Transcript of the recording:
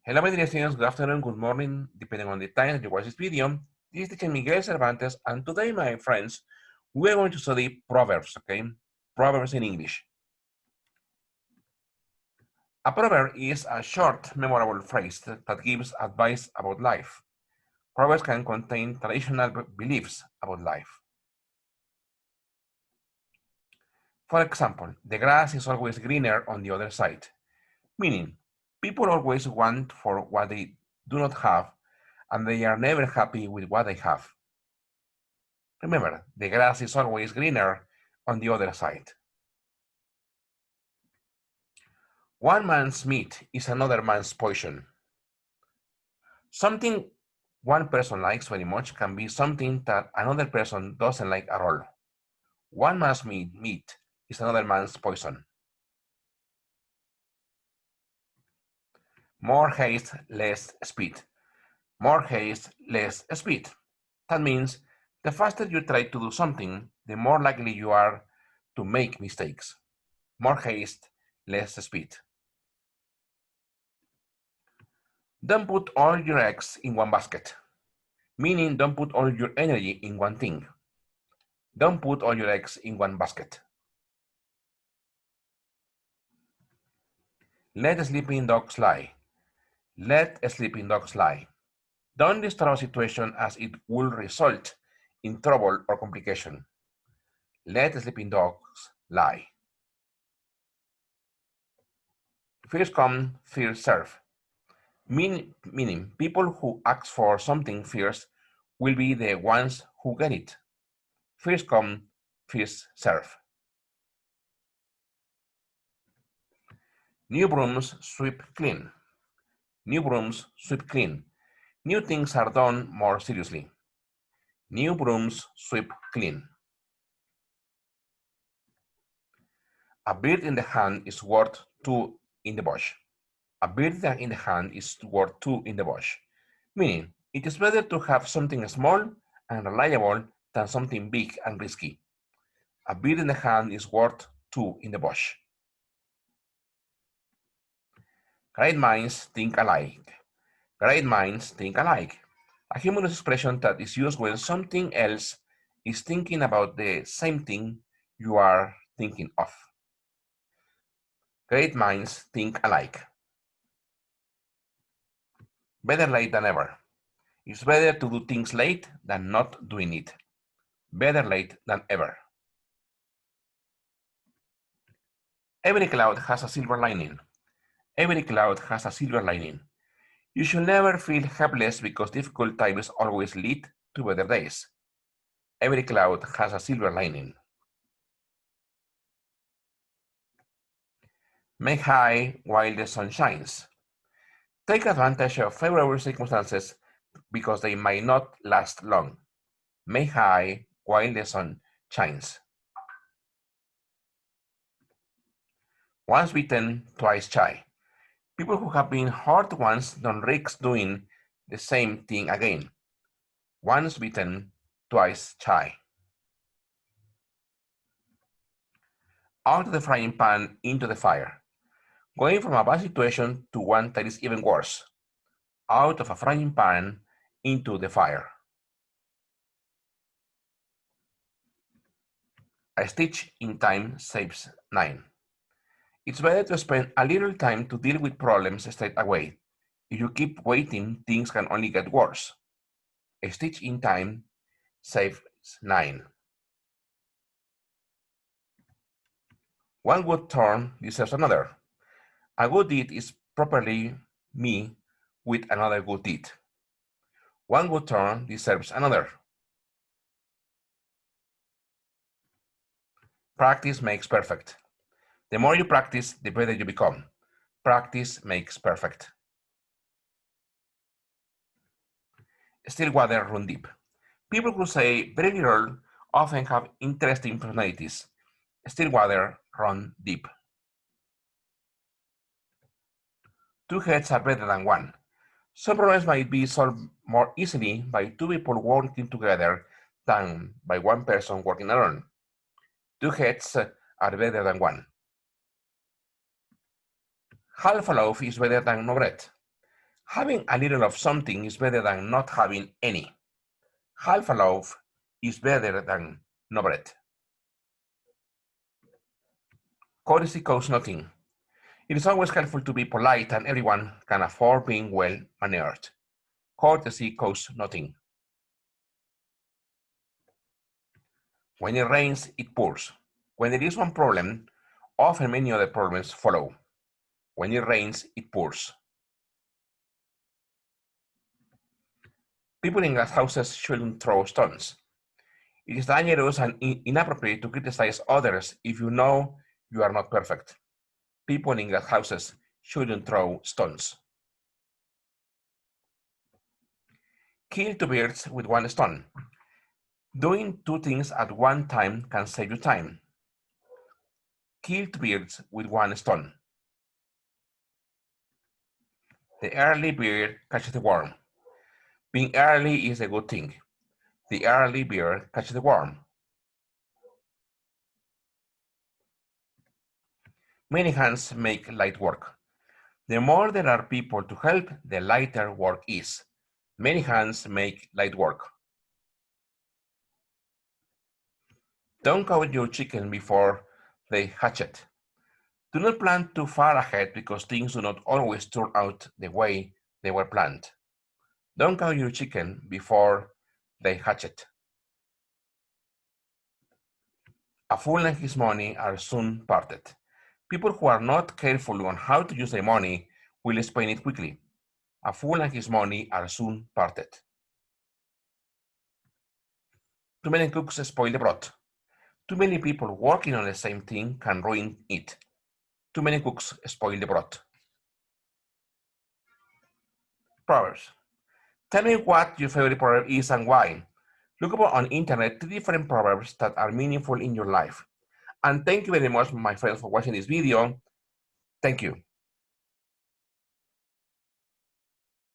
Hello, my dear students. Good afternoon, good morning, depending on the time that you watch this video. This is teacher Miguel Cervantes, and today, my friends, we are going to study Proverbs, okay? Proverbs in English. A proverb is a short, memorable phrase that gives advice about life. Proverbs can contain traditional beliefs about life. For example, the grass is always greener on the other side, meaning people always want for what they do not have, and they are never happy with what they have. Remember, the grass is always greener on the other side. One man's meat is another man's poison. Something one person likes very much can be something that another person doesn't like at all. One man's meat is another man's poison. More haste, less speed. More haste, less speed. That means the faster you try to do something, the more likely you are to make mistakes. More haste, less speed. Don't put all your eggs in one basket, meaning don't put all your energy in one thing. Don't put all your eggs in one basket. Let sleeping dogs lie. Let sleeping dogs lie. Don't destroy a situation as it will result in trouble or complication. Let sleeping dogs lie. First come, first serve. Meaning people who ask for something first will be the ones who get it. First come, first serve. New brooms sweep clean. New brooms sweep clean. New things are done more seriously. New brooms sweep clean. A bird in the hand is worth two in the bush. A bird in the hand is worth two in the bush. Meaning, it is better to have something small and reliable than something big and risky. A bird in the hand is worth two in the bush. Great minds think alike. Great minds think alike. A humorous expression that is used when something else is thinking about the same thing you are thinking of. Great minds think alike. Better late than ever. It's better to do things late than not doing it. Better late than ever. Every cloud has a silver lining. Every cloud has a silver lining. You should never feel helpless because difficult times always lead to better days. Every cloud has a silver lining. Make hay while the sun shines. Take advantage of favorable circumstances because they might not last long. Make hay while the sun shines. Once bitten, twice shy. People who have been hurt once don't risk doing the same thing again. Once bitten, twice shy. Out of the frying pan into the fire. Going from a bad situation to one that is even worse. Out of a frying pan into the fire. A stitch in time saves 9. It's better to spend a little time to deal with problems straight away. If you keep waiting, things can only get worse. A stitch in time saves 9. One good turn deserves another. A good deed is properly me with another good deed. One good turn deserves another. Practice makes perfect. The more you practice, the better you become. Practice makes perfect. Still water run deep. People who say very little often have interesting personalities. Still water run deep. Two heads are better than one. Some problems might be solved more easily by two people working together than by one person working alone. Two heads are better than one. Half a loaf is better than no bread. Having a little of something is better than not having any. Half a loaf is better than no bread. Courtesy costs nothing. It is always helpful to be polite, and everyone can afford being well mannered. Courtesy costs nothing. When it rains, it pours. When there is one problem, often many other problems follow. When it rains, it pours. People in glasshouses shouldn't throw stones. It is dangerous and inappropriate to criticize others if you know you are not perfect. People in glasshouses shouldn't throw stones. Kill two birds with one stone. Doing two things at one time can save you time. Kill two birds with one stone. The early bird catches the worm. Being early is a good thing. The early bird catches the worm. Many hands make light work. The more there are people to help, the lighter work is. Many hands make light work. Don't count your chicken before they hatch it. Do not plan too far ahead because things do not always turn out the way they were planned. Don't count your chicken before they hatch it. A fool and his money are soon parted. People who are not careful on how to use their money will spend it quickly. A fool and his money are soon parted. Too many cooks spoil the broth. Too many people working on the same thing can ruin it. Too many cooks spoil the broth. Proverbs. Tell me what your favorite proverb is and why. Look up on internet 3 different proverbs that are meaningful in your life. And thank you very much, my friends, for watching this video. Thank you.